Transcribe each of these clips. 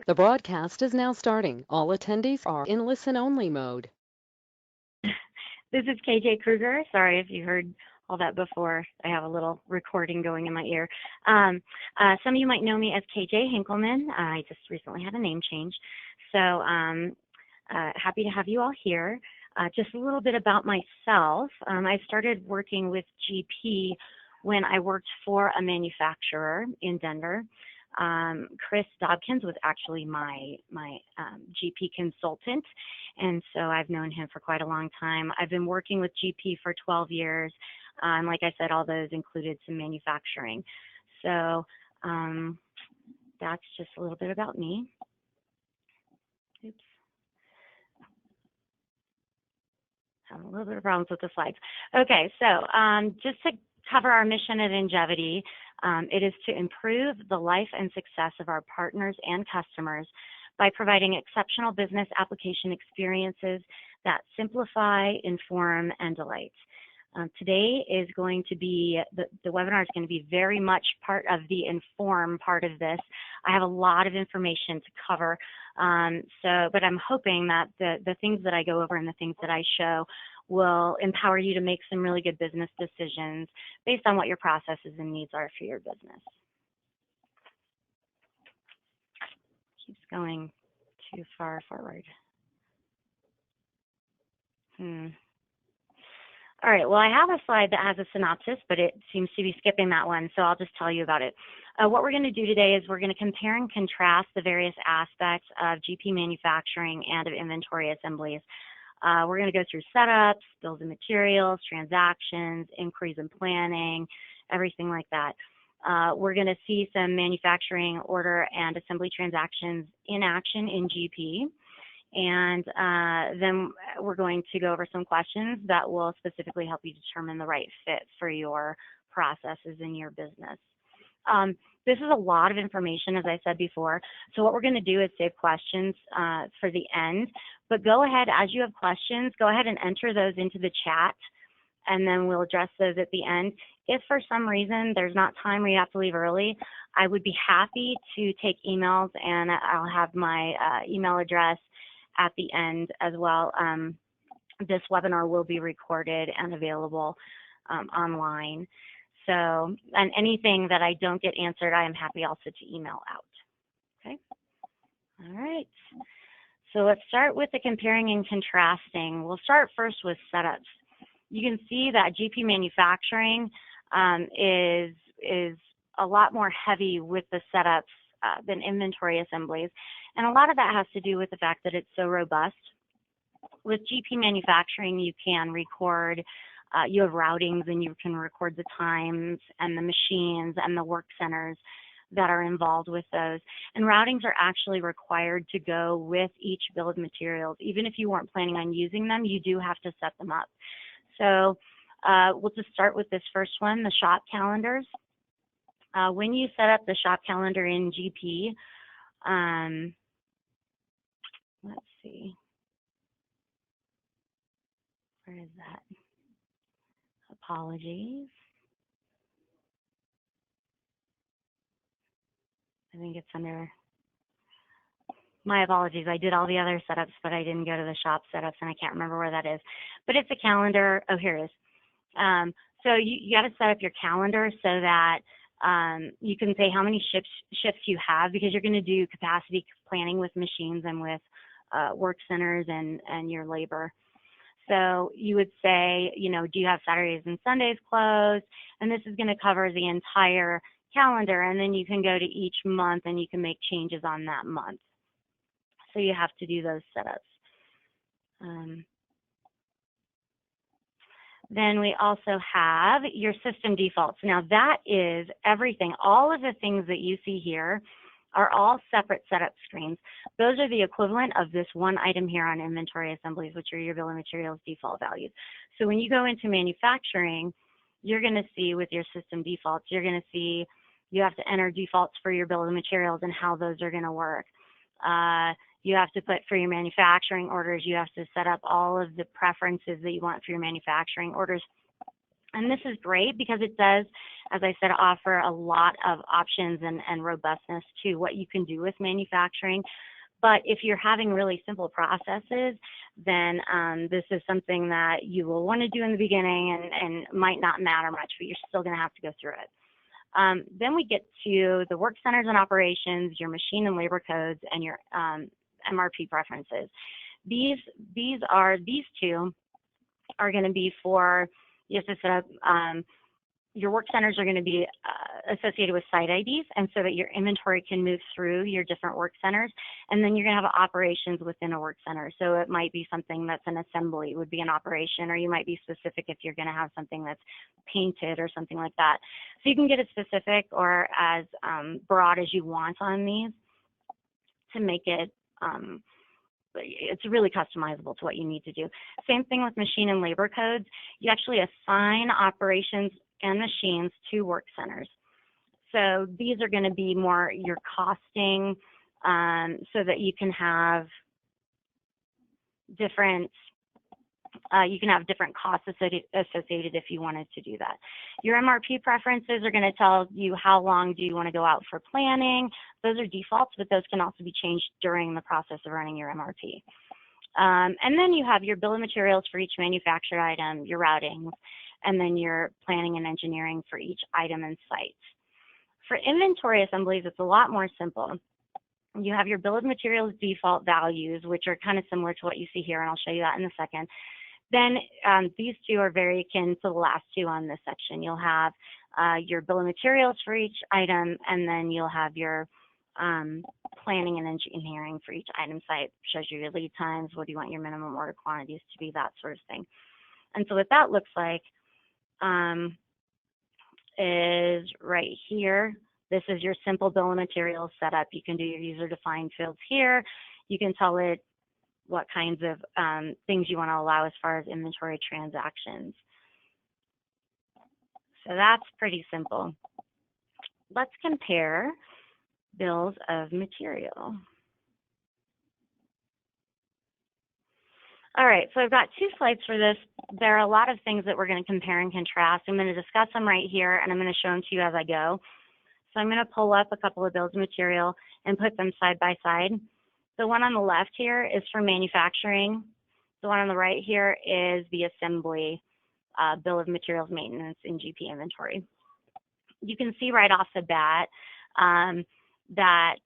The broadcast is now starting. All attendees are in listen-only mode. This is KJ Krueger. Sorry if you heard all that before. I have a little recording going in my ear. Some of you might know me as KJ Hinkleman. I just recently had a name change. So happy to have you all here. Just a little bit about myself. I started working with GP when I worked for a manufacturer in Denver. Chris Dobkins was actually my GP consultant, and so I've known him for quite a long time. I've been working with GP for 12 years, and like I said, all those included some manufacturing. So that's just a little bit about me. Oops. Having a little bit of problems with the slides. Okay, so just to cover our mission at Njevity, it is to improve the life and success of our partners and customers by providing exceptional business application experiences that simplify, inform, and delight. Today is going to be, the webinar is going to be very much part of the inform part of this. I have a lot of information to cover, but I'm hoping that the things that I go over and the things that I show will empower you to make some really good business decisions based on what your processes and needs are for your business. Keeps going too far forward. All right, well, I have a slide that has a synopsis, but it seems to be skipping that one, so I'll just tell you about it. What we're going to do today is we're going to compare and contrast the various aspects of GP manufacturing and of inventory assemblies. We're going to go through setups, bills of materials, transactions, inquiries and planning, everything like that. We're going to see some manufacturing order and assembly transactions in action in GP. And then we're going to go over some questions that will specifically help you determine the right fit for your processes in your business. This is a lot of information, as I said before. So what we're going to do is save questions for the end. But go ahead, as you have questions, go ahead and enter those into the chat, and then we'll address those at the end. If for some reason there's not time or you have to leave early, I would be happy to take emails, and I'll have my email address at the end as well. This webinar will be recorded and available online. So, and anything that I don't get answered, I am happy also to email out. Okay. All right. So let's start with the comparing and contrasting. We'll start first with setups. You can see that GP manufacturing is a lot more heavy with the setups than inventory assemblies. And a lot of that has to do with the fact that it's so robust. With GP manufacturing, you can record, you have routings, and you can record the times and the machines and the work centers that are involved with those. And routings are actually required to go with each bill of materials. Even if you weren't planning on using them, you do have to set them up. So we'll just start with this first one, the shop calendars. When you set up the shop calendar in GP, let's see, where is that? Apologies. I think it's under, my apologies. I did all the other setups, but I didn't go to the shop setups, and I can't remember where that is. But it's a calendar. Oh, here it is. So you got to set up your calendar so that you can say how many shifts you have, because you're going to do capacity planning with machines and with work centers and your labor. So you would say, you know, do you have Saturdays and Sundays closed? And this is going to cover the entire calendar, and then you can go to each month and you can make changes on that month. So you have to do those setups. Then we also have your system defaults. Now that is everything. All of the things that you see here are all separate setup screens. Those are the equivalent of this one item here on inventory assemblies, which are your bill of materials default values. So when you go into manufacturing, you're going to see with your system defaults, you're going to see you have to enter defaults for your bill of materials and how those are going to work. You have to put for your manufacturing orders, you have to set up all of the preferences that you want for your manufacturing orders. And this is great because it does, as I said, offer a lot of options and robustness to what you can do with manufacturing. But if you're having really simple processes, then this is something that you will want to do in the beginning and might not matter much, but you're still going to have to go through it. Then we get to the work centers and operations, your machine and labor codes, and your MRP preferences. These two are going to be for, you have to set up, your work centers are going to be associated with site IDs, and so that your inventory can move through your different work centers. And then you're going to have operations within a work center. So it might be something that's an assembly would be an operation, or you might be specific if you're going to have something that's painted or something like that. So you can get as specific or as broad as you want on these to make it it's really customizable to what you need to do. Same thing with machine and labor codes. You actually assign operations and machines to work centers. So these are going to be more your costing, so that you can have different costs associated if you wanted to do that. Your MRP preferences are going to tell you how long do you want to go out for planning. Those are defaults, but those can also be changed during the process of running your MRP. And then you have your bill of materials for each manufactured item, your routings, and then your planning and engineering for each item and site. For inventory assemblies, it's a lot more simple. You have your bill of materials default values, which are kind of similar to what you see here, and I'll show you that in a second. Then these two are very akin to the last two on this section. You'll have your bill of materials for each item, and then you'll have your planning and engineering for each item site. Shows you your lead times, what do you want your minimum order quantities to be, that sort of thing. And so what that looks like is right here. This is your simple bill of materials setup. You can do your user-defined fields here. You can tell it what kinds of things you want to allow as far as inventory transactions. So that's pretty simple. Let's compare bills of material. All right, so I've got two slides for this. There are a lot of things that we're going to compare and contrast. I'm going to discuss them right here, and I'm going to show them to you as I go. So I'm going to pull up a couple of bills of material and put them side by side. The one on the left here is for manufacturing. The one on the right here is the assembly bill of materials maintenance in GP inventory. You can see right off the bat that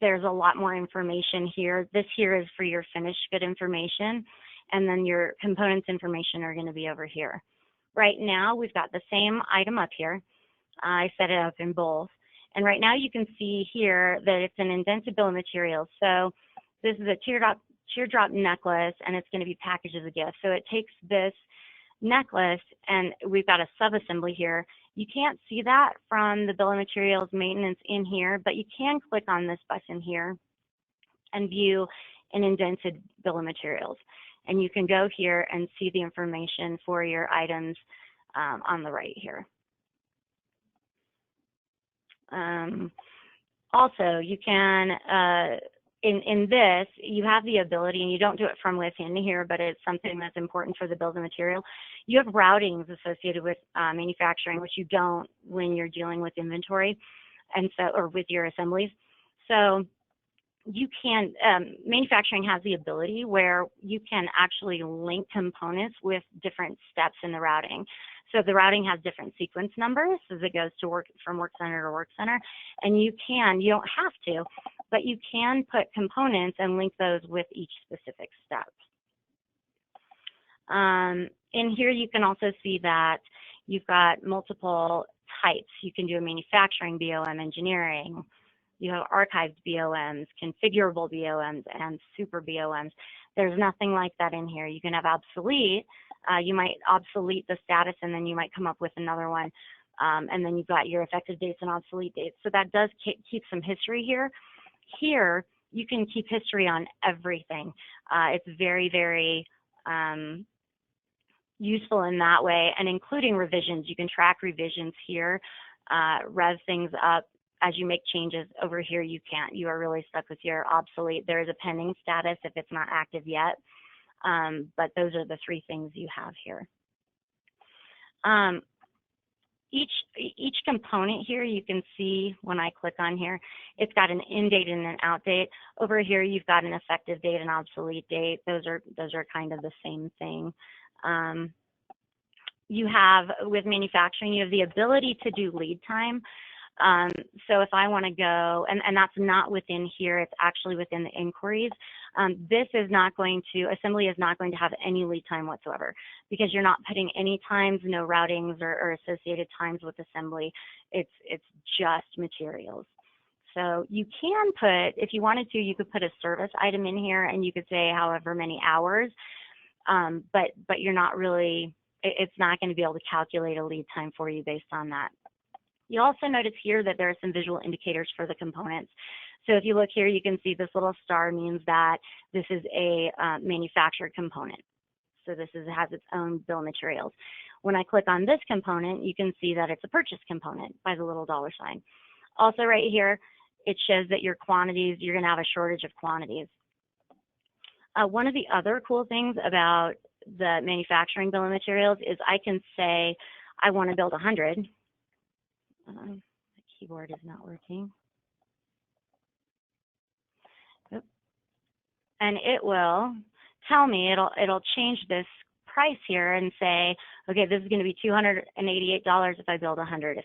there's a lot more information here. This here is for your finished good information, and then your components information are going to be over here. Right now, we've got the same item up here. I set it up in both. And right now you can see here that it's an indented bill of materials. So this is a teardrop necklace, and it's going to be packaged as a gift. So it takes this necklace, and we've got a sub-assembly here. You can't see that from the bill of materials maintenance in here, but you can click on this button here and view an indented bill of materials. And you can go here and see the information for your items on the right here. Also, you can, in this, you have the ability, and you don't do it from within here, but it's something that's important for the bills of material. You have routings associated with manufacturing, which you don't when you're dealing with inventory, and so, or with your assemblies. So you can, manufacturing has the ability where you can actually link components with different steps in the routing. So the routing has different sequence numbers as it goes to from work center to work center. And you don't have to, but you can put components and link those with each specific step. In here, you can also see that you've got multiple types. You can do a manufacturing BOM, engineering. You have archived BOMs, configurable BOMs, and super BOMs. There's nothing like that in here. You can have obsolete. You might obsolete the status, and then you might come up with another one. And then you've got your effective dates and obsolete dates. So that does keep some history here. Here, you can keep history on everything. It's very, very useful in that way, and including revisions. You can track revisions here, rev things up. As you make changes over here, you can't. You are really stuck with your obsolete. There is a pending status if it's not active yet. But those are the three things you have here. Um, each component here, you can see when I click on here, it's got an in date and an out date. Over here, you've got an effective date and obsolete date. Those are kind of the same thing. You have, with manufacturing, you have the ability to do lead time. So if I want to go, and that's not within here, it's actually within the inquiries. This is not going to, Assembly is not going to have any lead time whatsoever, because you're not putting any times, no routings or associated times with Assembly. It's just materials. So you can put, if you wanted to, you could put a service item in here and you could say however many hours, but you're not really, it's not going to be able to calculate a lead time for you based on that. You'll also notice here that there are some visual indicators for the components. So if you look here, you can see this little star means that this is a manufactured component. So this has its own bill of materials. When I click on this component, you can see that it's a purchase component by the little dollar sign. Also right here, it shows that your quantities, you're going to have a shortage of quantities. One of the other cool things about the manufacturing bill of materials is I can say I want to build 100. The keyboard is not working. Oops. And it will tell me, it'll change this price here and say, okay, this is going to be $288 if I build 100. If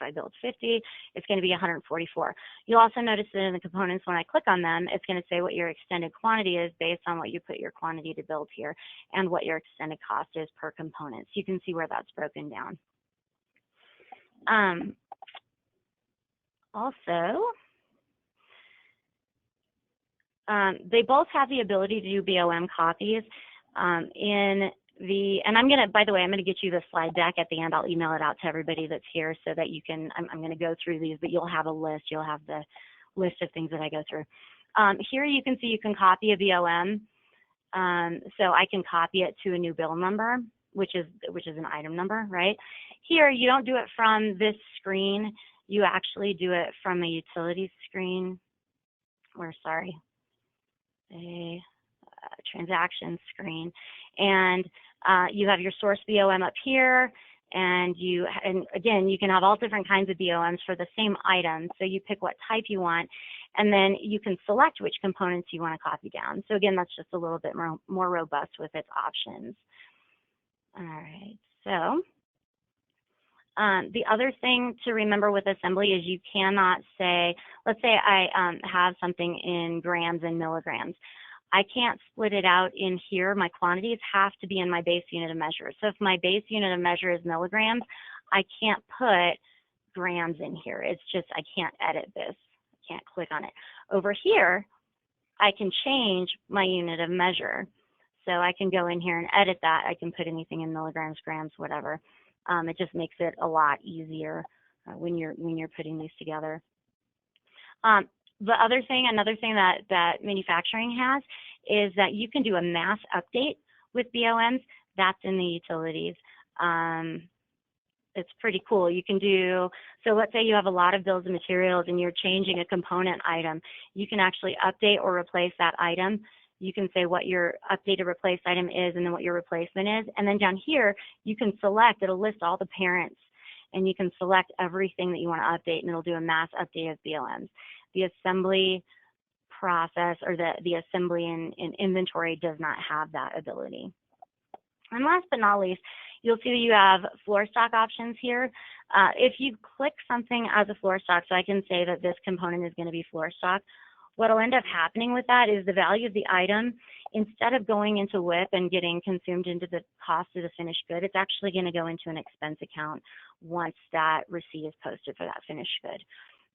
I build 50, it's going to be 144. You'll also notice that in the components, when I click on them, it's going to say what your extended quantity is based on what you put your quantity to build here and what your extended cost is per component. So you can see where that's broken down. Also, they both have the ability to do BOM copies. And I'm going to, by the way, I'm going to get you the slide deck at the end. I'll email it out to everybody that's here so that you can, I'm going to go through these, but you'll have a list. You'll have the list of things that I go through. Here you can see you can copy a BOM. So I can copy it to a new bill number, which is an item number, right? Here, you don't do it from this screen. You actually do it from a utilities screen, or sorry, a transaction screen. And you have your source BOM up here, and again, you can have all different kinds of BOMs for the same item. So you pick what type you want, and then you can select which components you want to copy down. So again, that's just a little bit more robust with its options. All right, so the other thing to remember with Assembly is you cannot say, let's say I have something in grams and milligrams. I can't split it out in here. My quantities have to be in my base unit of measure. So if my base unit of measure is milligrams, I can't put grams in here. It's just, I can't edit this. I can't click on it. Over here, I can change my unit of measure. So I can go in here and edit that. I can put anything in milligrams, grams, whatever. It just makes it a lot easier when you're putting these together. Another thing that manufacturing has is that you can do a mass update with BOMs. That's in the utilities. It's pretty cool. You can do, so let's say you have a lot of bills of materials and you're changing a component item. You can actually update or replace that item. You can say what your updated replaced item is and then what your replacement is. And then down here, you can select, it'll list all the parents, and you can select everything that you want to update, and it'll do a mass update of BOMs. The assembly process, or the assembly in inventory, does not have that ability. And last but not least, you'll see that you have floor stock options here. If you click something as a floor stock, so I can say that this component is going to be floor stock, what will end up happening with that is the value of the item, instead of going into WIP and getting consumed into the cost of the finished good, it's actually going to go into an expense account once that receipt is posted for that finished good.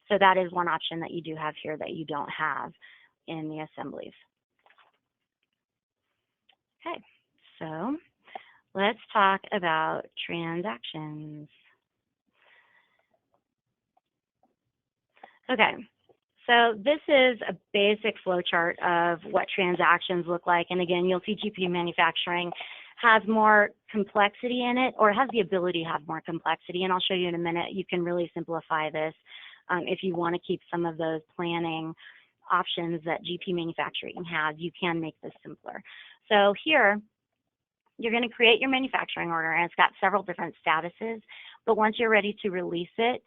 So that is one option that you do have here that you don't have in the assemblies. Okay, so let's talk about transactions. Okay, so this is a basic flow chart of what transactions look like. And again, you'll see GP manufacturing has more complexity in it, or has the ability to have more complexity. And I'll show you in a minute. You can really simplify this if you want to keep some of those planning options that GP manufacturing has. You can make this simpler. So here, you're going to create your manufacturing order, and it's got several different statuses. But once you're ready to release it,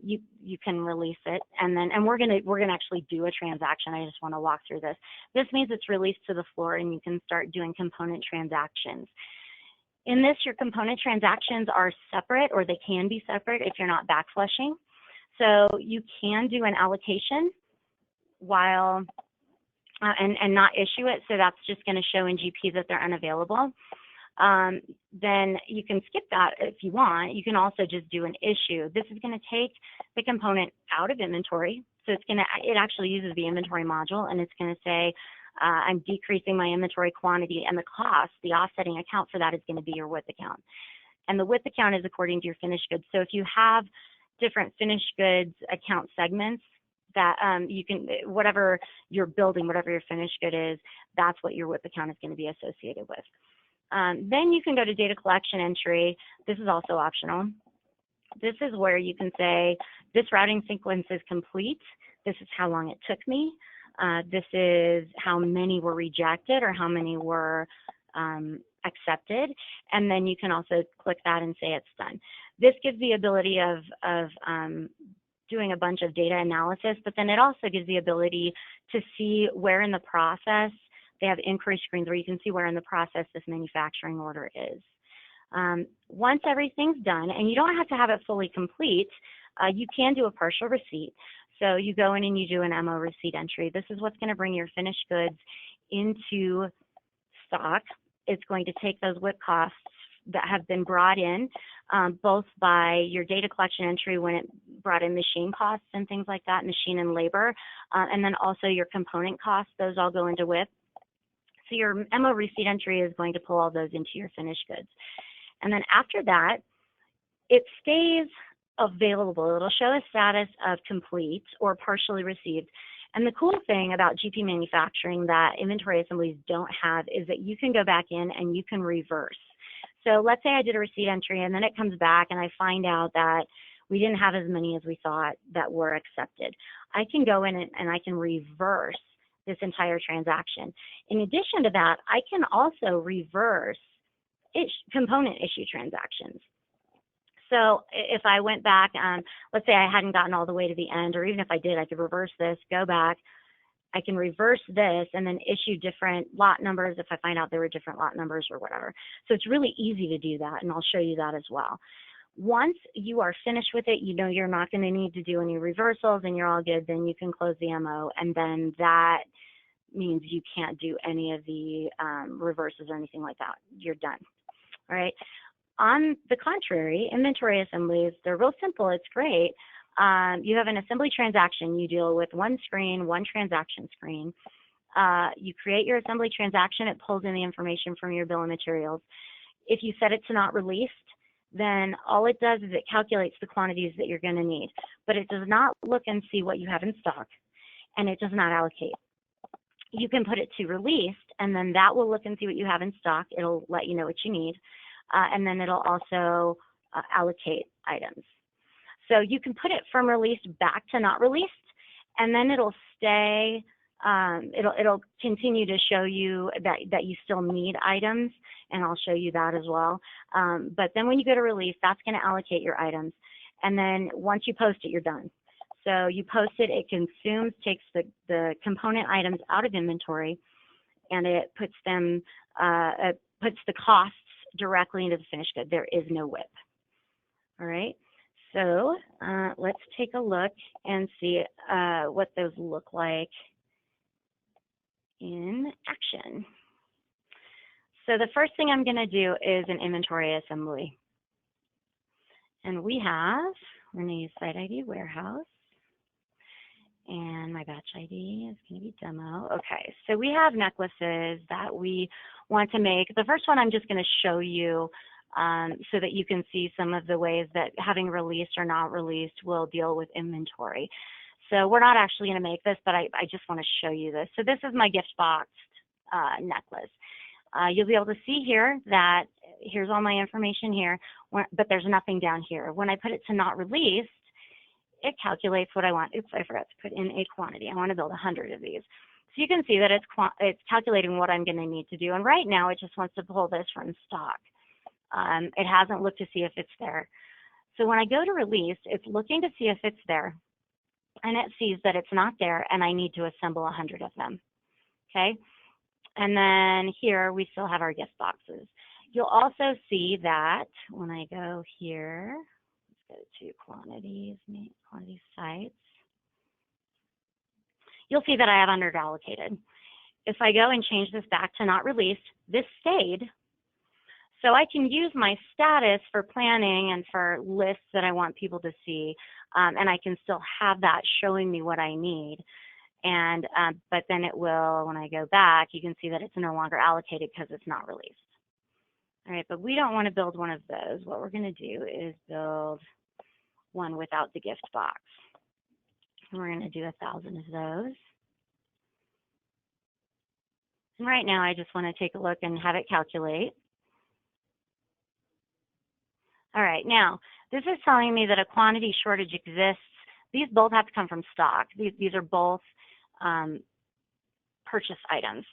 you can release it, and we're gonna actually do a transaction. I just want to walk through this. This means it's released to the floor, and you can start doing component transactions. In this, your component transactions are separate, or they can be separate if you're not backflushing. So you can do an allocation while and not issue it. So that's just going to show in GP that they're unavailable. Then you can skip that if you want. You can also just do an issue. This is going to take the component out of inventory. So it actually uses the inventory module, and it's going to say, I'm decreasing my inventory quantity, and the cost, the offsetting account for that is going to be your WIP account. And the WIP account is according to your finished goods. So if you have different finished goods account segments, that you can, whatever you're building, whatever your finished good is, that's what your WIP account is going to be associated with. Then you can go to data collection entry. This is also optional. This is where you can say, this routing sequence is complete. This is how long it took me. This is how many were rejected or how many were accepted. And then you can also click that and say it's done. This gives the ability of doing a bunch of data analysis, but then it also gives the ability to see where in the process. They have inquiry screens where you can see where in the process this manufacturing order is. Once everything's done, and you don't have to have it fully complete, you can do a partial receipt. So you go in and you do an MO receipt entry. This is what's going to bring your finished goods into stock. It's going to take those WIP costs that have been brought in, both by your data collection entry when it brought in machine costs and things like that, machine and labor, and then also your component costs. Those all go into WIP. So your MO receipt entry is going to pull all those into your finished goods. And then after that, it stays available. It'll show a status of complete or partially received. And the cool thing about GP manufacturing that inventory assemblies don't have is that you can go back in and you can reverse. So let's say I did a receipt entry and then it comes back and I find out that we didn't have as many as we thought that were accepted. I can go in and I can reverse this entire transaction. In addition to that, I can also reverse component issue transactions. So if I went back, let's say I hadn't gotten all the way to the end, or even if I did, I could reverse this, go back, I can reverse this and then issue different lot numbers if I find out there were different lot numbers or whatever. So it's really easy to do that, and I'll show you that as well. Once you are finished with it, you know you're not going to need to do any reversals and you're all good, then you can close the MO, and then that means you can't do any of the reverses or anything like that. You're done. All right. On the contrary, inventory assemblies, they're real simple. It's great. You have an assembly transaction. You deal with one screen, one transaction screen. You create your assembly transaction. It pulls in the information from your bill of materials. If you set it to not released, then all it does is it calculates the quantities that you're going to need. But it does not look and see what you have in stock, and it does not allocate. You can put it to released, and then that will look and see what you have in stock. It'll let you know what you need. And then it'll also allocate items. So you can put it from released back to not released, and then it'll stay, it'll continue to show you that you still need items, and I'll show you that as well. But then when you go to release, that's going to allocate your items. And then once you post it, you're done. So you post it, it consumes, takes the component items out of inventory, and it puts them, it puts the costs directly into the finished good. There is no WIP. All right. So let's take a look and see what those look like in action. So the first thing I'm going to do is an inventory assembly. And we have, we're going to use site ID warehouse. And my batch ID is going to be demo. Okay, so we have necklaces that we want to make. The first one I'm just going to show you so that you can see some of the ways that having released or not released will deal with inventory. So we're not actually going to make this, but I just want to show you this. So this is my gift box necklace. You'll be able to see here that here's all my information here, but there's nothing down here. When I put it to not released, it calculates what I want. Oops, I forgot to put in a quantity. I want to build 100 of these. So you can see that it's calculating what I'm going to need to do. And right now, it just wants to pull this from stock. It hasn't looked to see if it's there. So when I go to release, it's looking to see if it's there. And it sees that it's not there, and I need to assemble 100 of them. Okay? And then here, we still have our gift boxes. You'll also see that when I go here, let's go to quantity sites. You'll see that I have underallocated. If I go and change this back to not released, this stayed. So I can use my status for planning and for lists that I want people to see, and I can still have that showing me what I need. And but then it will, when I go back, you can see that it's no longer allocated because it's not released. All right, but we don't want to build one of those. What we're going to do is build one without the gift box. And we're going to do 1,000 of those. And right now, I just want to take a look and have it calculate. All right, now, this is telling me that a quantity shortage exists. These both have to come from stock. These are both purchase items.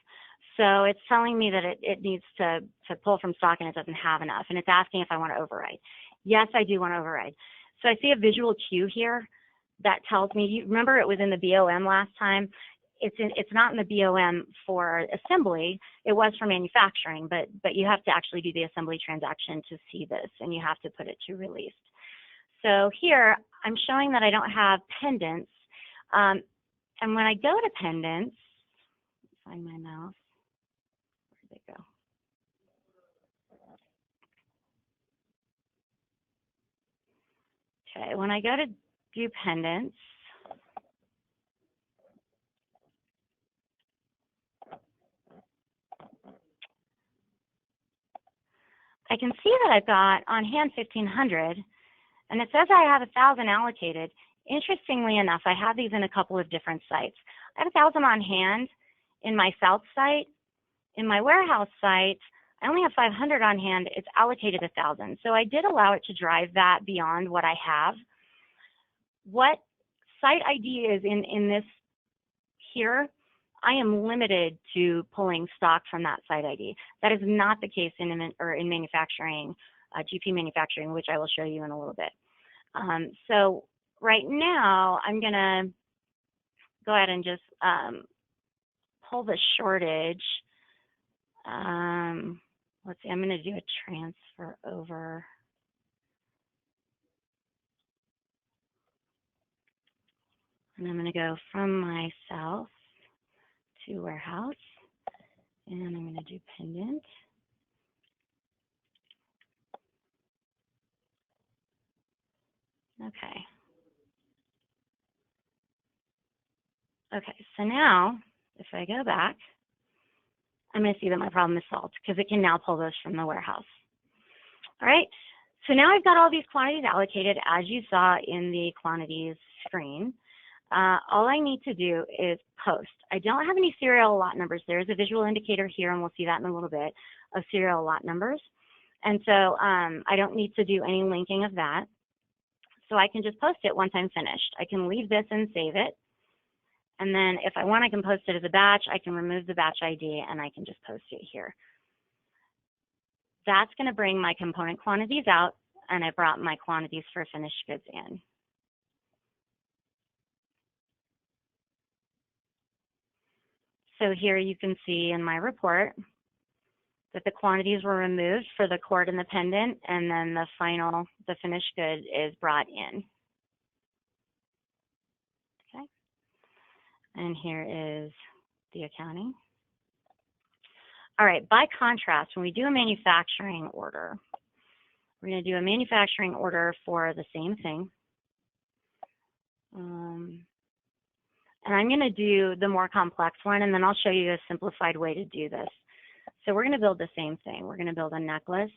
So it's telling me that it needs to pull from stock and it doesn't have enough. And it's asking if I want to override. Yes, I do want to override. So I see a visual cue here that tells me, you remember it was in the BOM last time. It's not in the BOM for assembly. It was for manufacturing, but you have to actually do the assembly transaction to see this, and you have to put it to released. So here, I'm showing that I don't have pendants. And when I go to pendants, find my mouse. Where did it go? Okay, when I go to do pendants, I can see that I've got on hand 1,500, and it says I have 1,000 allocated. Interestingly enough, I have these in a couple of different sites. I have 1,000 on hand in my south site. In my warehouse site, I only have 500 on hand. It's allocated 1,000. So I did allow it to drive that beyond what I have. What site ID is in this here, I am limited to pulling stock from that site ID. That is not the case in manufacturing, GP manufacturing, which I will show you in a little bit. So right now, I'm going to go ahead and just pull the shortage. Let's see, I'm going to do a transfer over. And I'm going to go from my south to warehouse. And I'm going to do pendant. Okay. Okay, so now if I go back, I'm going to see that my problem is solved because it can now pull those from the warehouse. All right, so now I've got all these quantities allocated as you saw in the quantities screen. All I need to do is post. I don't have any serial lot numbers. There's a visual indicator here, and we'll see that in a little bit, of serial lot numbers. And so I don't need to do any linking of that. So I can just post it once I'm finished. I can leave this and save it. And then if I want, I can post it as a batch. I can remove the batch ID, and I can just post it here. That's going to bring my component quantities out, and I brought my quantities for finished goods in. So here you can see in my report that the quantities were removed for the cord and the pendant, and then the finished good is brought in. Okay. And here is the accounting. All right, by contrast, when we do a manufacturing order, we're going to do a manufacturing order for the same thing. And I'm going to do the more complex one, and then I'll show you a simplified way to do this. So we're going to build the same thing. We're going to build a necklace.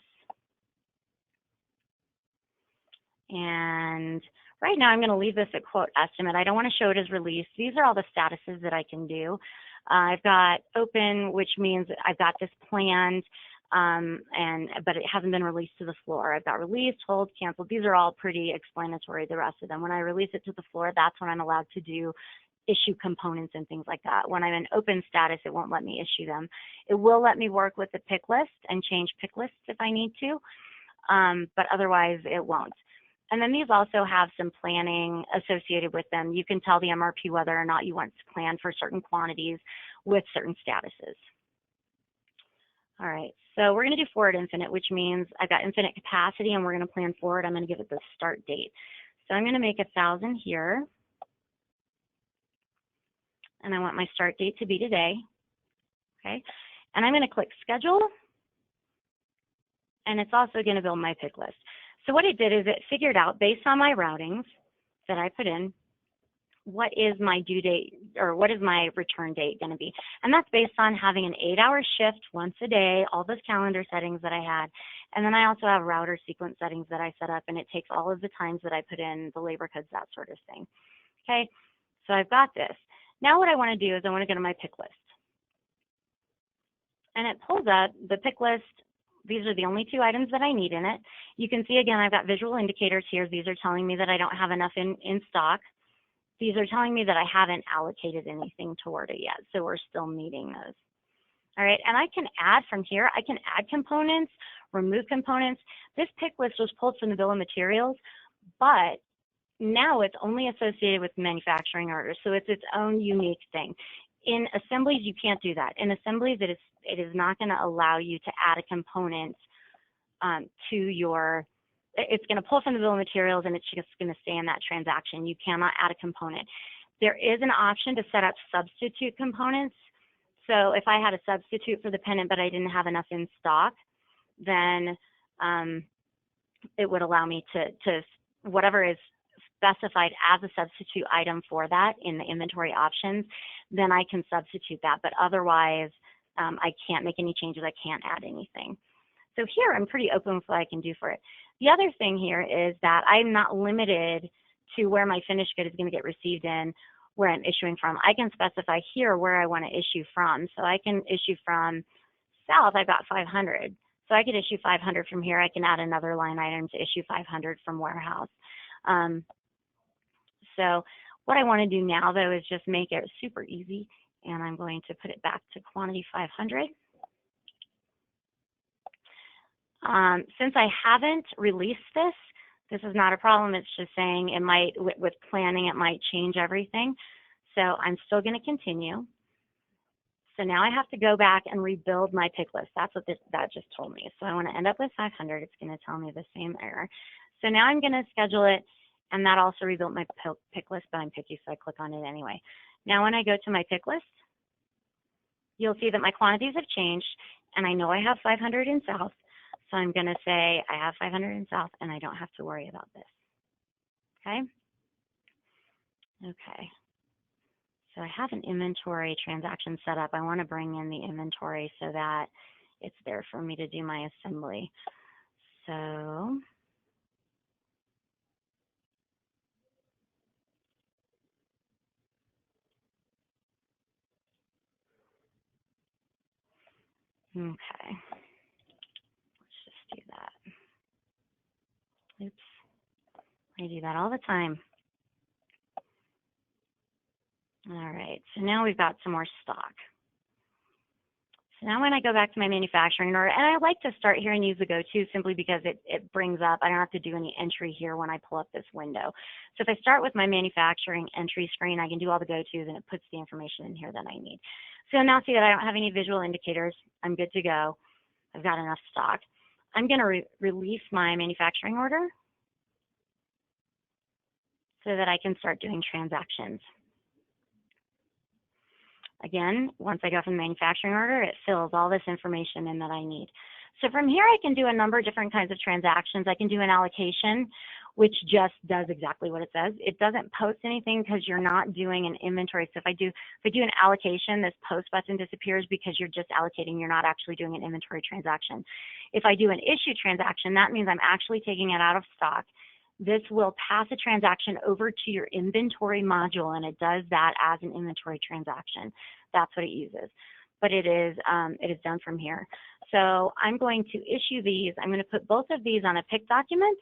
And right now I'm going to leave this at quote estimate. I don't want to show it as released. These are all the statuses that I can do. I've got open, which means I've got this planned, but it hasn't been released to the floor. I've got released, hold, canceled. These are all pretty explanatory, the rest of them. When I release it to the floor, that's when I'm allowed to do issue components and things like that. When I'm in open status, it won't let me issue them. It will let me work with the pick list and change pick lists if I need to, but otherwise it won't. And then these also have some planning associated with them. You can tell the MRP whether or not you want to plan for certain quantities with certain statuses. All right, so we're going to do forward infinite, which means I've got infinite capacity and we're going to plan forward. I'm going to give it the start date. So I'm going to make 1,000 here. And I want my start date to be today. Okay, and I'm going to click schedule. And it's also going to build my pick list. So what it did is it figured out, based on my routings that I put in, what is my due date or what is my return date going to be. And that's based on having an 8-hour shift once a day, all those calendar settings that I had. And then I also have router sequence settings that I set up, and it takes all of the times that I put in, the labor codes, that sort of thing. Okay, so I've got this. Now what I want to do is I want to go to my pick list. And it pulls up the pick list. These are the only 2 items that I need in it. You can see, again, I've got visual indicators here. These are telling me that I don't have enough in stock. These are telling me that I haven't allocated anything toward it yet, so we're still meeting those. All right, and I can add from here. I can add components, remove components. This pick list was pulled from the bill of materials, but now it's only associated with manufacturing orders, so it's its own unique thing. In Assemblies, you can't do that. In Assemblies, it is not going to allow you to add a component to your, it's going to pull from the bill of materials and it's just going to stay in that transaction. You cannot add a component. There is an option to set up substitute components. So if I had a substitute for the pennant but I didn't have enough in stock, then it would allow me to whatever is specified as a substitute item for that in the inventory options, then I can substitute that. But otherwise, I can't make any changes. I can't add anything. So here I'm pretty open with what I can do for it. The other thing here is that I'm not limited to where my finished good is going to get received in, where I'm issuing from. I can specify here where I want to issue from. So I can issue from south. I've got 500. So I could issue 500 from here. I can add another line item to issue 500 from warehouse. So what I want to do now, though, is just make it super easy, and I'm going to put it back to quantity 500. Since I haven't released this, this is not a problem. It's just saying it might, with planning, it might change everything. So I'm still going to continue. So now I have to go back and rebuild my pick list. That's what that just told me. So I want to end up with 500. It's going to tell me the same error. So now I'm going to schedule it. And that also rebuilt my pick list, but I'm picky, so I click on it anyway. Now when I go to my pick list, you'll see that my quantities have changed, and I know I have 500 in south, so I'm going to say I have 500 in south, and I don't have to worry about this. Okay? Okay. So I have an inventory transaction set up. I want to bring in the inventory so that it's there for me to do my assembly. So okay, let's just do that. Oops, I do that all the time. All right, so now we've got some more stock. So now when I go back to my manufacturing order, and I like to start here and use the go-to simply because it brings up, I don't have to do any entry here when I pull up this window. So if I start with my manufacturing entry screen, I can do all the go-tos and it puts the information in here that I need. So now see that I don't have any visual indicators. I'm good to go. I've got enough stock. I'm going to release my manufacturing order so that I can start doing transactions. Again, once I go from the manufacturing order, it fills all this information in that I need. So from here, I can do a number of different kinds of transactions. I can do an allocation, which just does exactly what it says. It doesn't post anything because you're not doing an inventory. So if I do an allocation, this post button disappears because you're just allocating. You're not actually doing an inventory transaction. If I do an issue transaction, that means I'm actually taking it out of stock. This will pass a transaction over to your inventory module, and it does that as an inventory transaction. That's what it uses. But it is done from here. So I'm going to issue these. I'm going to put both of these on a pick document.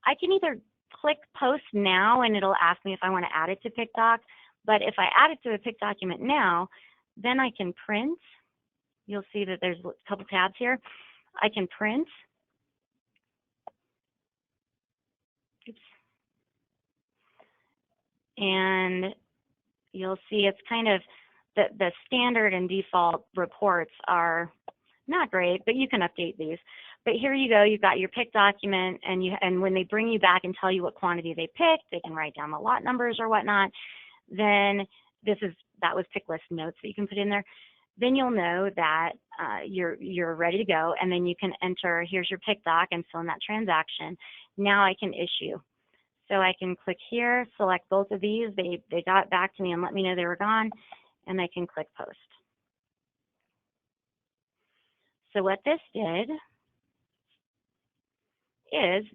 I can either click post now, and it'll ask me if I want to add it to pick doc, But if I add it to a pick document now, then I can print. You'll see that there's a couple tabs here. I can print. Oops. And you'll see it's kind of the standard and default reports are not great, but you can update these. But here you go, you've got your pick document, and when they bring you back and tell you what quantity they picked, they can write down the lot numbers or whatnot. Then that was pick list notes that you can put in there. Then you'll know that you're ready to go, and then you can enter, here's your pick doc, I'm still in that transaction. Now I can issue. So I can click here, select both of these. They got back to me and let me know they were gone, and I can click post. So what this did is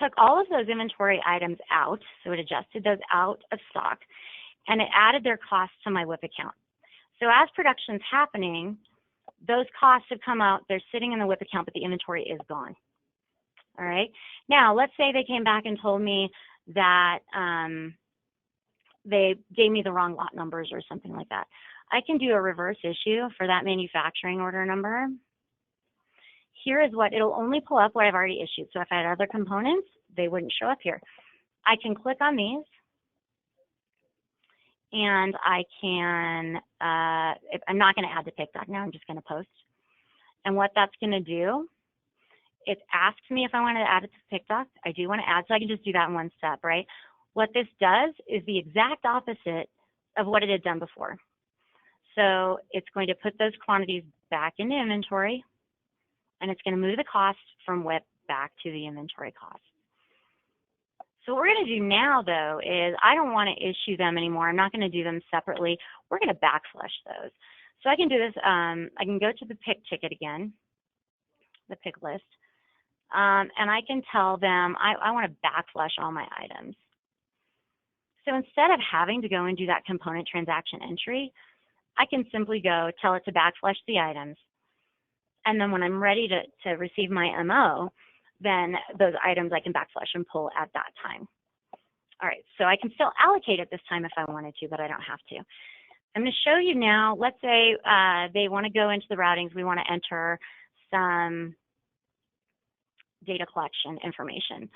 took all of those inventory items out, so it adjusted those out of stock, and it added their costs to my WIP account. So as production's happening, those costs have come out, they're sitting in the WIP account, but the inventory is gone. All right. Now, let's say they came back and told me that they gave me the wrong lot numbers or something like that. I can do a reverse issue for that manufacturing order number. Here is what, it'll only pull up what I've already issued. So if I had other components, they wouldn't show up here. I can click on these, and I can, I'm not going to add the pick doc now, I'm just going to post. And what that's going to do, it asks me if I want to add it to the pick doc. I do want to add, so I can just do that in one step, right? What this does is the exact opposite of what it had done before. So it's going to put those quantities back into inventory, and it's going to move the cost from WIP back to the inventory cost. So what we're going to do now, though, is I don't want to issue them anymore. I'm not going to do them separately. We're going to backflush those. So I can do this. I can go to the pick ticket again, the pick list, and I can tell them I want to backflush all my items. So instead of having to go and do that component transaction entry, I can simply go tell it to backflush the items. And then when I'm ready to receive my MO, then those items I can backflush and pull at that time. All right, so I can still allocate it this time if I wanted to, but I don't have to. I'm going to show you now, let's say they want to go into the routings, we want to enter some data collection information.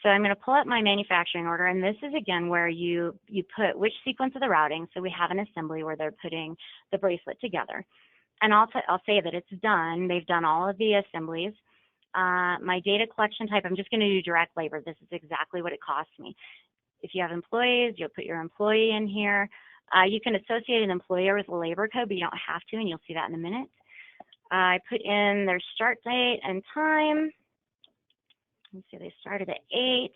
So I'm going to pull up my manufacturing order, and this is again where you put which sequence of the routing. So we have an assembly where they're putting the bracelet together. And I'll say that it's done. They've done all of the assemblies. My data collection type, I'm just going to do direct labor. This is exactly what it costs me. If you have employees, you'll put your employee in here. You can associate an employer with a labor code, but you don't have to, and you'll see that in a minute. I put in their start date and time. Let's see, they started at 8,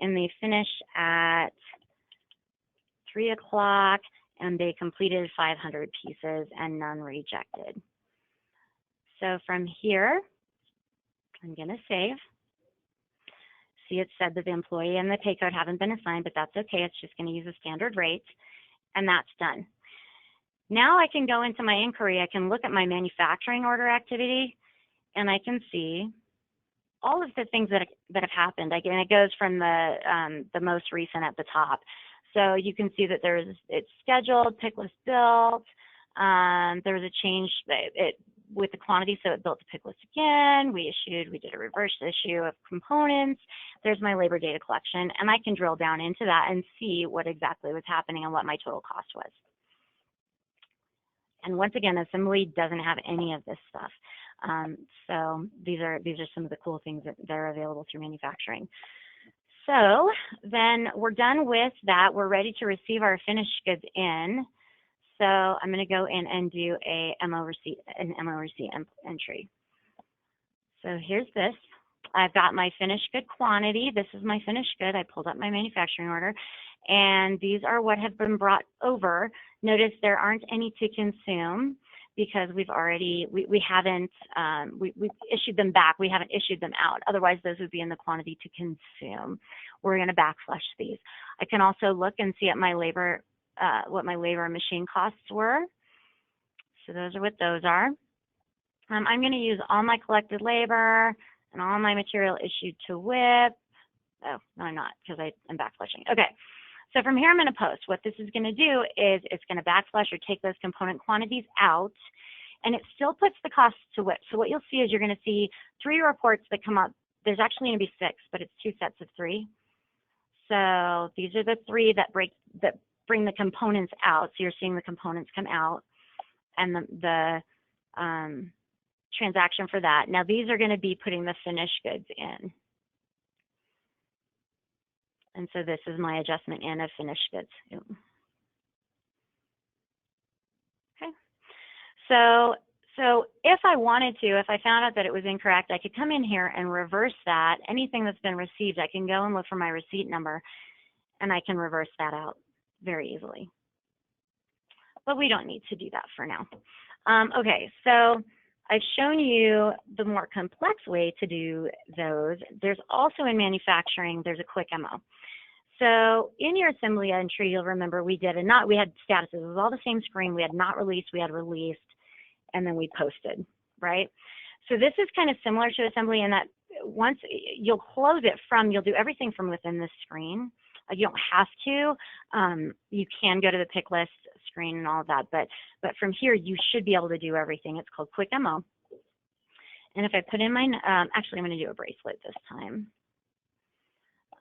and they finished at 3 o'clock, and they completed 500 pieces and none rejected. So from here, I'm going to save. See, it said that the employee and the pay code haven't been assigned, but that's okay. It's just going to use a standard rate, and that's done. Now I can go into my inquiry. I can look at my manufacturing order activity, and I can see all of the things that have happened. Again, it goes from the most recent at the top. So you can see that it's scheduled, pick list built. There was a change with the quantity, so it built the pick list again. We did a reverse issue of components. There's my labor data collection, and I can drill down into that and see what exactly was happening and what my total cost was. And once again, Assembly doesn't have any of this stuff. So these are some of the cool things that are available through manufacturing. So then we're done with that. We're ready to receive our finished goods in. So I'm going to go in and do an MO receipt entry. So here's this. I've got my finished good quantity. This is my finished good. I pulled up my manufacturing order, and these are what have been brought over. Notice there aren't any to consume because we've haven't issued them back. We haven't issued them out. Otherwise, those would be in the quantity to consume. We're going to backflush these. I can also look and see at my labor, what my labor and machine costs were. So those are what those are. I'm going to use all my collected labor and all my material issued to WIP. Oh, no, I'm not, because I'm backflushing. Okay, So from here, I'm going to post. What this is going to do is it's going to backslash or take those component quantities out, and it still puts the cost to WIP. So what you'll see is you're going to see 3 reports that come up. There's actually going to be 6, but it's 2 sets of 3. So these are the 3 that bring the components out. So you're seeing the components come out, and the transaction for that. Now these are going to be putting the finished goods in. And so this is my adjustment in of finished goods. Okay. So if I wanted to, if I found out that it was incorrect, I could come in here and reverse that. Anything that's been received, I can go and look for my receipt number, and I can reverse that out very easily. But we don't need to do that for now. Okay, so I've shown you the more complex way to do those. There's also in manufacturing, there's a quick MO. So in your assembly entry, you'll remember we had statuses. It was all the same screen. We had not released, we had released, and then we posted, right? So this is kind of similar to assembly in that once you'll close it you'll do everything from within this screen. You don't have to. You can go to the pick list screen and all of that, but from here you should be able to do everything. It's called Quick MO. And if I put in my, actually I'm going to do a bracelet this time.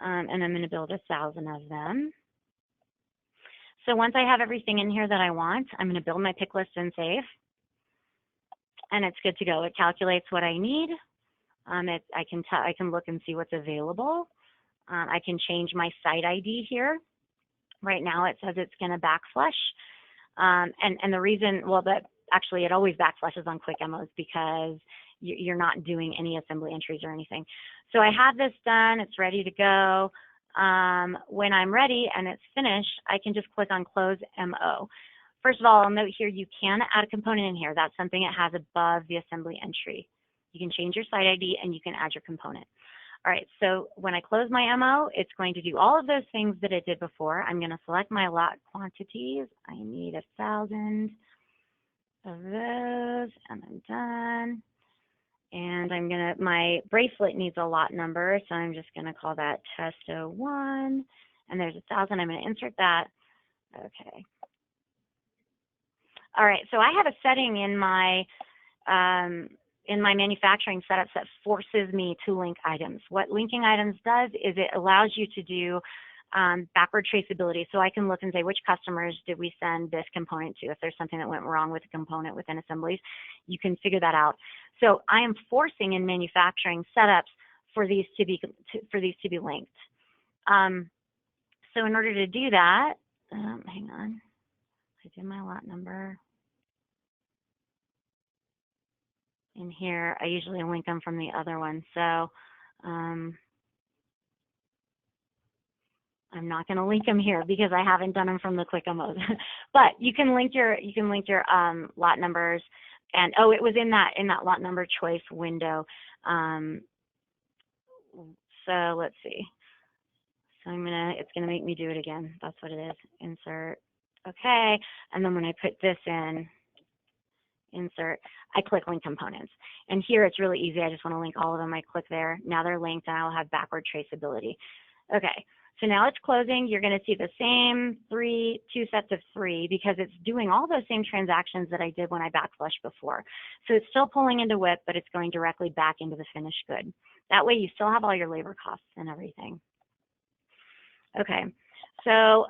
And I'm going to build 1,000 of them. So once I have everything in here that I want, I'm going to build my pick list and save. And it's good to go. It calculates what I need. I can look and see what's available. I can change my site ID here. Right now it says it's going to backflush. And the reason, well, that actually it always backflushes on quick MOs because you're not doing any assembly entries or anything. So I have this done, it's ready to go. When I'm ready and it's finished, I can just click on Close MO. First of all, I'll note here you can add a component in here. That's something it has above the assembly entry. You can change your site ID and you can add your component. All right, so when I close my MO, it's going to do all of those things that it did before. I'm going to select my lot quantities. I need 1,000 of those, and I'm done. And my bracelet needs a lot number, so I'm just going to call that test 01. And there's 1,000. I'm going to insert that. Okay. All right, so I have a setting in my manufacturing setups that forces me to link items. What linking items does is it allows you to do backward traceability. So I can look and say, which customers did we send this component to? If there's something that went wrong with a component within Assemblies, you can figure that out. So I am forcing in manufacturing setups for these to be linked. So in order to do that, hang on, I did my lot number. In here, I usually link them from the other one. So I'm not going to link them here because I haven't done them from the quick MOs. But you can link your lot numbers, and oh, it was in that lot number choice window. So let's see. So it's gonna make me do it again. That's what it is. Insert. Okay, and then when I put this in, insert, I click link components. And here it's really easy. I just want to link all of them. I click there. Now they're linked and I'll have backward traceability. Okay, so now it's closing. You're going to see the same 2 sets of 3 because it's doing all those same transactions that I did when I backflushed before. So it's still pulling into WIP, but it's going directly back into the finished good. That way you still have all your labor costs and everything. Okay, so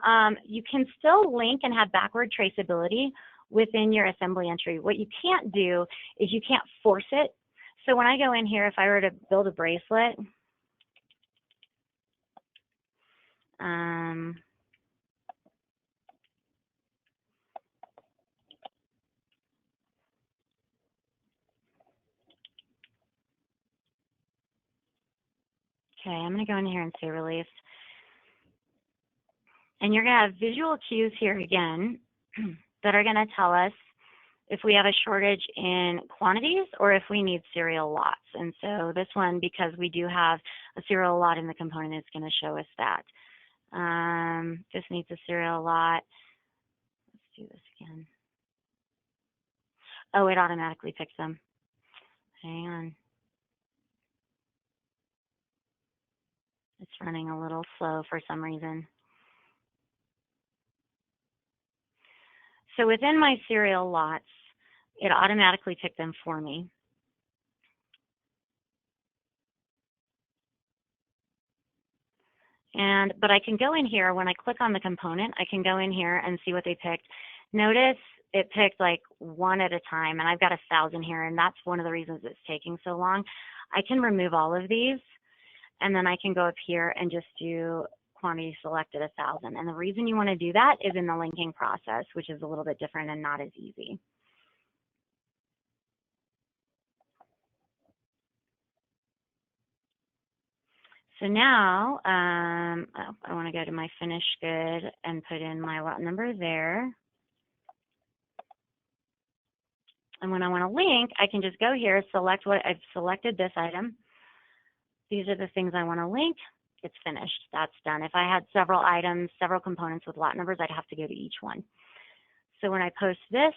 you can still link and have backward traceability within your assembly entry. What you can't do is you can't force it. So when I go in here, if I were to build a bracelet, okay, I'm going to go in here and say release. And you're going to have visual cues here again that are going to tell us if we have a shortage in quantities or if we need serial lots. And so this one, because we do have a serial lot in the component, is going to show us that. This needs a serial lot. Let's do this again. Oh, it automatically picks them. Hang on. It's running a little slow for some reason. So within my serial lots, it automatically picked them for me. But I can go in here, when I click on the component, I can go in here and see what they picked. Notice it picked like one at a time, and I've got 1,000 here, and that's one of the reasons it's taking so long. I can remove all of these, and then I can go up here and just do quantity selected 1,000. And the reason you want to do that is in the linking process, which is a little bit different and not as easy. So now I want to go to my finished good and put in my lot number there. And when I want to link, I can just go here, select what I've selected this item. These are the things I want to link. It's finished. That's done. If I had several items, several components with lot numbers, I'd have to go to each one. So when I post this,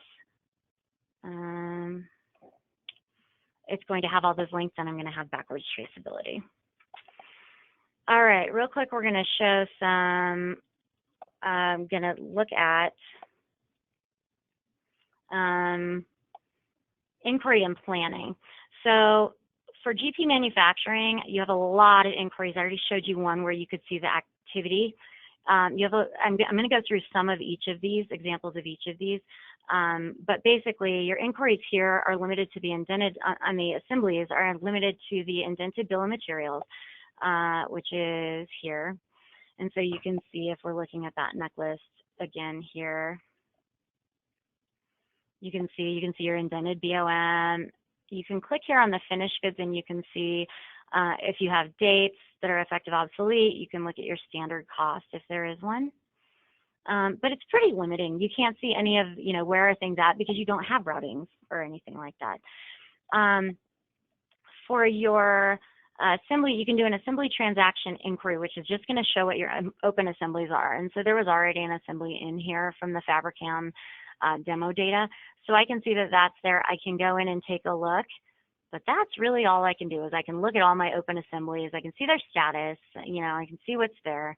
it's going to have all those links, and I'm going to have backwards traceability. All right, real quick, we're going to show some, I'm going to look at inquiry and planning. So for GP manufacturing, you have a lot of inquiries. I already showed you one where you could see the activity. I'm going to go through some of each of these, examples of each of these. But basically, your inquiries here are limited to the indented, on the assemblies are limited to the indented bill of materials, which is here. And so you can see if we're looking at that necklace again here, you can see your indented BOM. You can click here on the finished goods, and you can see if you have dates that are effective obsolete. You can look at your standard cost if there is one. But it's pretty limiting. You can't see any of, where are things at because you don't have routings or anything like that. For your assembly, you can do an assembly transaction inquiry, which is just going to show what your open assemblies are. And so there was already an assembly in here from the Fabricam demo data. So I can see that that's there. I can go in and take a look. But that's really all I can do is I can look at all my open assemblies. I can see their status. I can see what's there.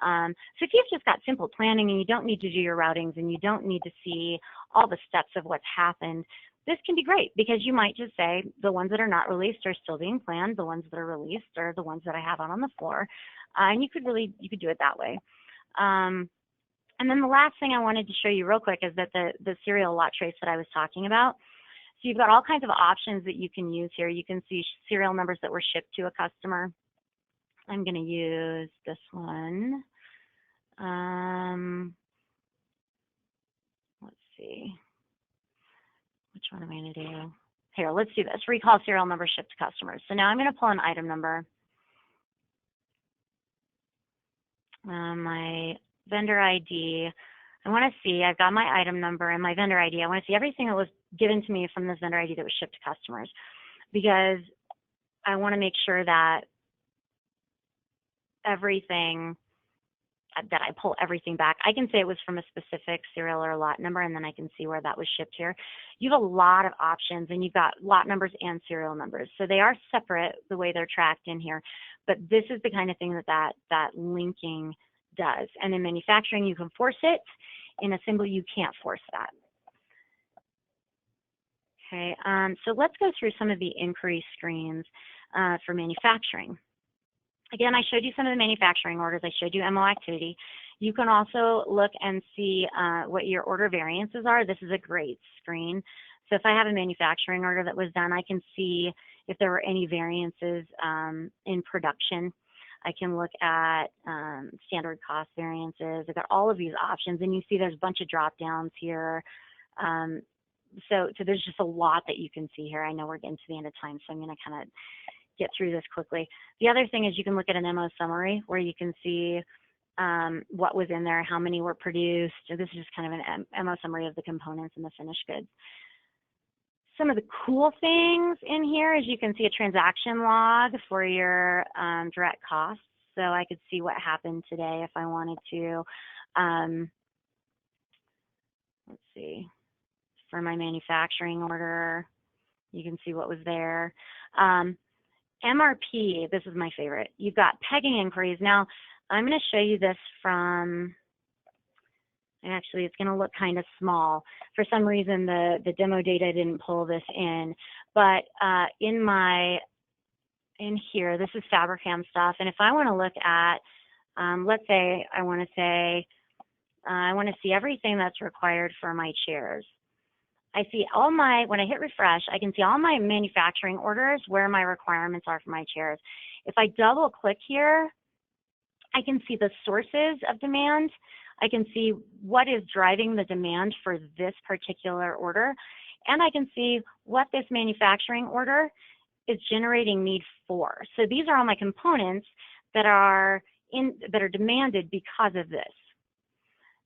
So if you've just got simple planning and you don't need to do your routings and you don't need to see all the steps of what's happened, this can be great because you might just say the ones that are not released are still being planned. The ones that are released are the ones that I have out on the floor. And you could do it that way. And then the last thing I wanted to show you real quick is that the serial lot trace that I was talking about. So you've got all kinds of options that you can use here. You can see serial numbers that were shipped to a customer. I'm going to use this one. Let's see. Which one am I going to do? Here, let's do this. Recall serial number shipped to customers. So now I'm going to pull an item number. My vendor ID. I want to see, I've got my item number and my vendor ID. I want to see everything that was given to me from this vendor ID that was shipped to customers because I want to make sure that I pull everything back. I can say it was from a specific serial or lot number, and then I can see where that was shipped here. You have a lot of options, and you've got lot numbers and serial numbers. So they are separate the way they're tracked in here, but this is the kind of thing that linking does. And in manufacturing, you can force it. In assembly, you can't force that. Okay, so let's go through some of the inquiry screens for manufacturing. Again, I showed you some of the manufacturing orders. I showed you MO activity. You can also look and see what your order variances are. This is a great screen. So if I have a manufacturing order that was done, I can see if there were any variances in production. I can look at standard cost variances. I've got all of these options, and you see there's a bunch of drop downs here. So there's just a lot that you can see here. I know we're getting to the end of time, so I'm going to kind of get through this quickly. The other thing is you can look at an MO summary where you can see what was in there, how many were produced. So this is just kind of an MO summary of the components and the finished goods. Some of the cool things in here is you can see a transaction log for your direct costs. So I could see what happened today if I wanted to. Let's see. For my manufacturing order, you can see what was there. MRP, this is my favorite. You've got pegging inquiries. Now, I'm going to show you this from And actually, it's going to look kind of small. For some reason, the demo data didn't pull this in. But in here, this is Fabricam stuff. And if I want to look at, let's say I want to see everything that's required for my chairs. I see when I hit refresh, I can see all my manufacturing orders where my requirements are for my chairs. If I double click here, I can see the sources of demand. I can see what is driving the demand for this particular order. And I can see what this manufacturing order is generating need for. So these are all my components that are demanded because of this.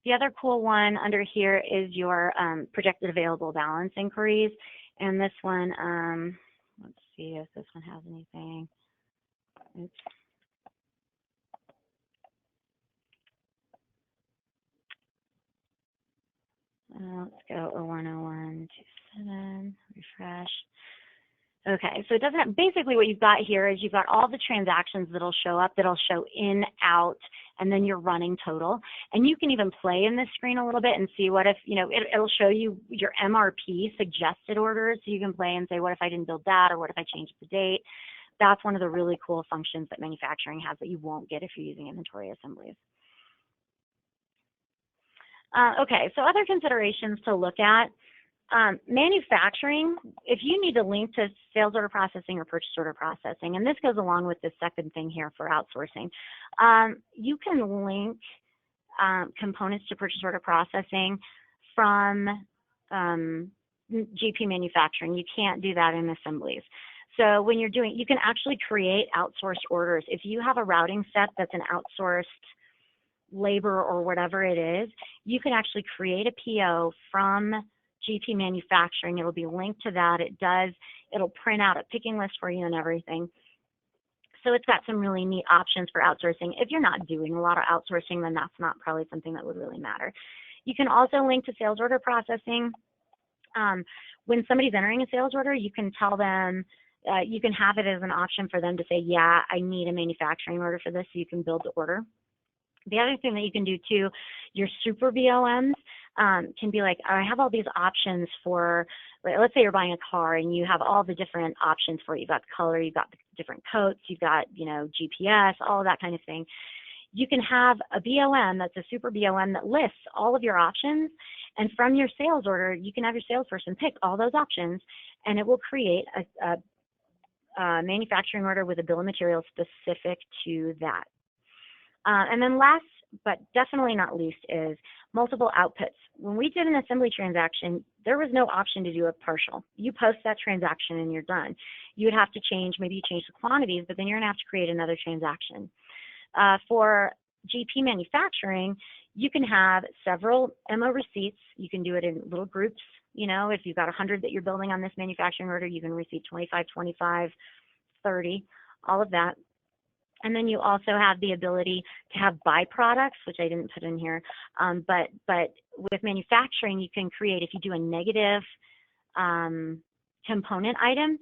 The other cool one under here is your projected available balance inquiries. And this one, let's see if this one has anything. Oops. Let's go 010127, refresh. Okay, so it doesn't have, basically what you've got here is you've got all the transactions that'll show up, that'll show in, out, and then your running total. And you can even play in this screen a little bit and see what if, it'll show you your MRP suggested orders. So you can play and say, what if I didn't build that, or what if I changed the date? That's one of the really cool functions that manufacturing has that you won't get if you're using inventory assemblies. Okay, so other considerations to look at. Manufacturing, if you need to link to sales order processing or purchase order processing, and this goes along with the second thing here for outsourcing, you can link components to purchase order processing from GP manufacturing. You can't do that in assemblies. So when you're doing, you can actually create outsourced orders. If you have a routing set that's an outsourced labor or whatever it is, you can actually create a PO from GP manufacturing. It'll be linked to that. It'll print out a picking list for you and everything. So it's got some really neat options for outsourcing. If you're not doing a lot of outsourcing, then that's not probably something that would really matter. You can also link to sales order processing. When somebody's entering a sales order, you can tell them, you can have it as an option for them to say, yeah, I need a manufacturing order for this, so you can build the order. The other thing that you can do too, your super BOMs can be like, I have all these options for, let's say you're buying a car and you have all the different options for it. You've got color, you've got the different coats, you've got, GPS, all of that kind of thing. You can have a BOM that's a super BOM that lists all of your options, and from your sales order, you can have your salesperson pick all those options, and it will create a manufacturing order with a bill of materials specific to that. And then last, but definitely not least, is multiple outputs. When we did an assembly transaction, there was no option to do a partial. You post that transaction and you're done. You would have to change, maybe you change the quantities, but then you're gonna have to create another transaction. For GP manufacturing, you can have several MO receipts. You can do it in little groups. If you've got 100 that you're building on this manufacturing order, you can receive 25, 25, 30, all of that. And then you also have the ability to have byproducts, which I didn't put in here. But with manufacturing, you can create, if you do a negative component item,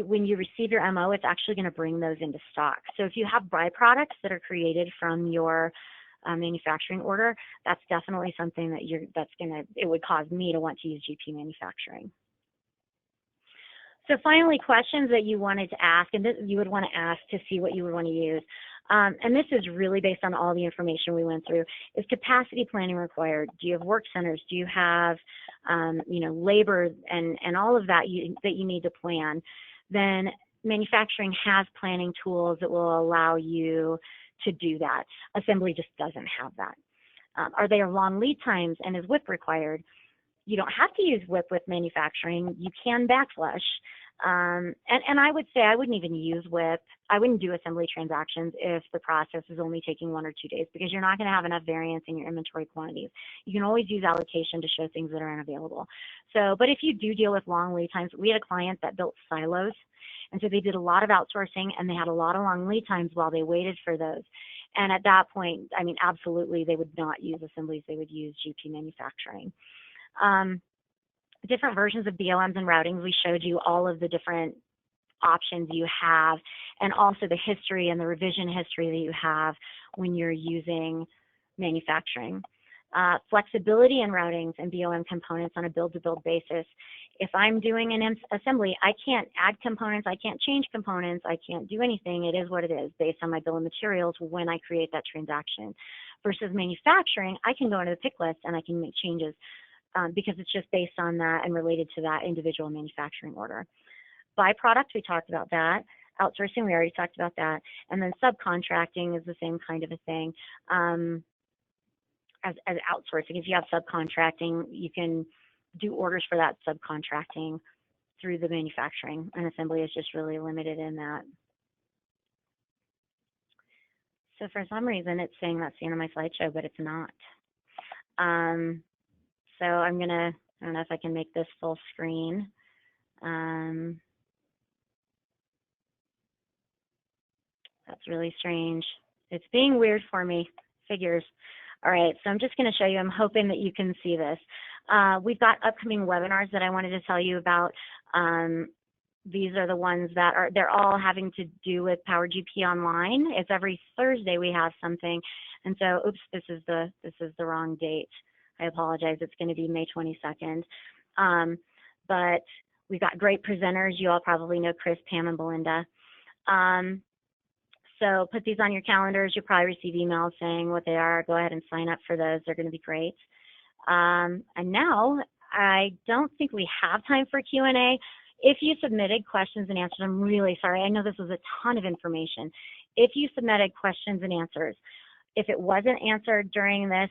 when you receive your MO, it's actually going to bring those into stock. So if you have byproducts that are created from your manufacturing order, that's definitely something that it would cause me to want to use GP manufacturing. So finally, questions that you wanted to ask, and you would want to ask to see what you would want to use. And this is really based on all the information we went through. Is capacity planning required? Do you have work centers? Do you have, labor and all of that that you need to plan? Then manufacturing has planning tools that will allow you to do that. Assembly just doesn't have that. Are there long lead times, and is WIP required? You don't have to use WIP with manufacturing. You can backflush. And I would say I wouldn't even use WIP. I wouldn't do assembly transactions if the process is only taking 1 or 2 days, because you're not going to have enough variance in your inventory quantities. You can always use allocation to show things that are unavailable. So, but if you do deal with long lead times, we had a client that built silos, and so they did a lot of outsourcing, and they had a lot of long lead times while they waited for those. And at that point, I mean, absolutely, they would not use assemblies. They would use GP manufacturing. Different versions of BOMs and routings. We showed you all of the different options you have, and also the history and the revision history that you have when you're using manufacturing. Flexibility in routings and BOM components on a build-to-build basis. If I'm doing an assembly, I can't add components, I can't change components, I can't do anything. It is what it is based on my bill of materials when I create that transaction. Versus manufacturing, I can go into the pick list and I can make changes because it's just based on that and related to that individual manufacturing order. Byproduct, we talked about that. Outsourcing, we already talked about that. And then subcontracting is the same kind of a thing. As outsourcing, if you have subcontracting, you can do orders for that subcontracting through the manufacturing, and assembly is just really limited in that. So for some reason, it's saying that's the end of my slideshow, but it's not. So I'm gonna, I don't know if I can make this full screen. That's really strange. It's being weird for me. Figures. All right, so I'm just going to show you. I'm hoping that you can see this. We've got upcoming webinars that I wanted to tell you about. These are the ones that are, they're all having to do with Power GP Online. It's every Thursday we have something. And so, oops, this is the wrong date. I apologize. It's going to be May 22nd. But we've got great presenters. You all probably know Chris, Pam, and Belinda. So put these on your calendars. You'll probably receive emails saying what they are. Go ahead and sign up for those. They're going to be great. And now I don't think we have time for Q&A. If you submitted questions and answers, I'm really sorry. I know this was a ton of information. If you submitted questions and answers, if it wasn't answered during this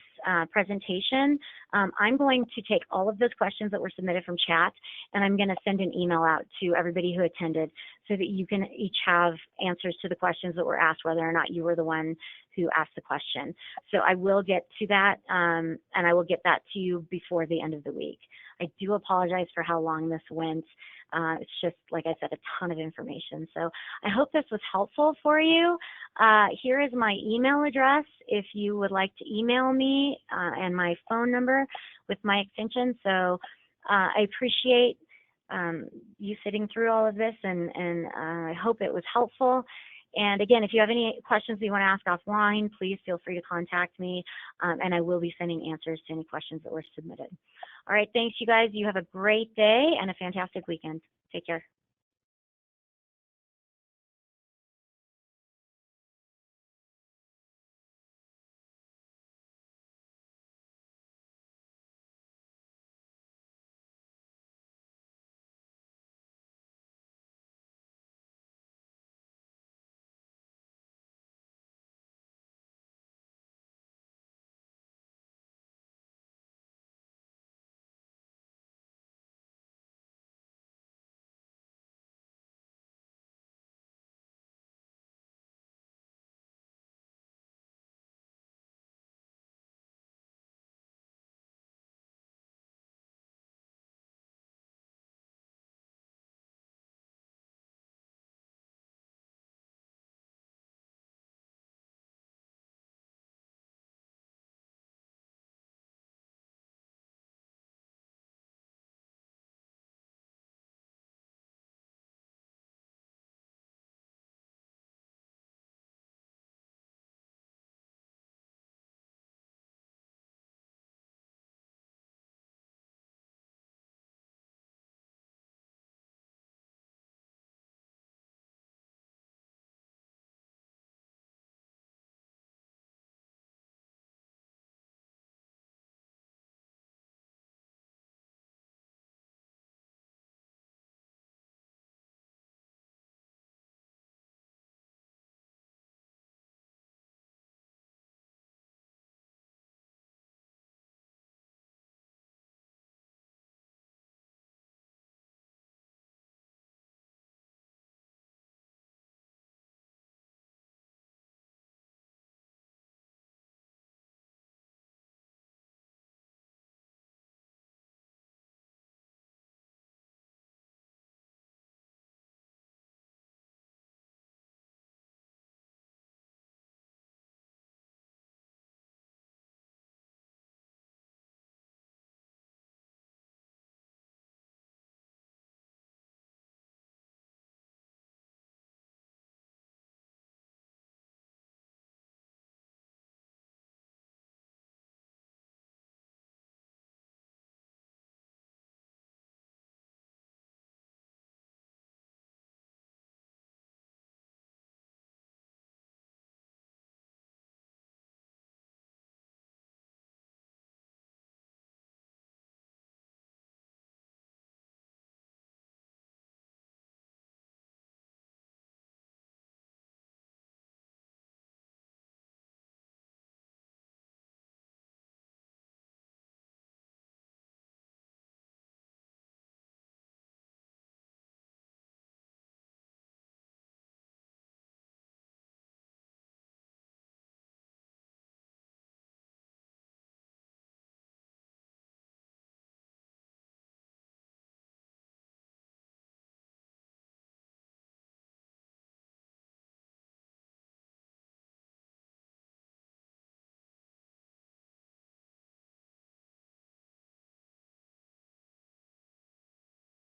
presentation, I'm going to take all of those questions that were submitted from chat, and I'm going to send an email out to everybody who attended so that you can each have answers to the questions that were asked, whether or not you were the one who asked the question. So I will get to that, and I will get that to you before the end of the week. I do apologize for how long this went. It's just, like I said, a ton of information. So I hope this was helpful for you. Here is my email address if you would like to email me, and my phone number with my extension. So I appreciate you sitting through all of this, and I hope it was helpful. And again, if you have any questions that you want to ask offline, please feel free to contact me, and I will be sending answers to any questions that were submitted. All right, thanks, you guys. You have a great day and a fantastic weekend. Take care.